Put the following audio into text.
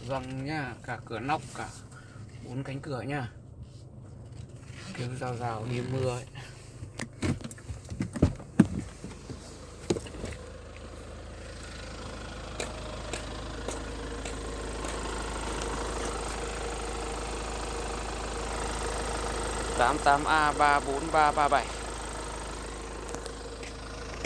Răng nhá, cả cửa nóc, cả 4 cánh cửa nhá. Kêu rào rào đi mưa ấy. tám a 34337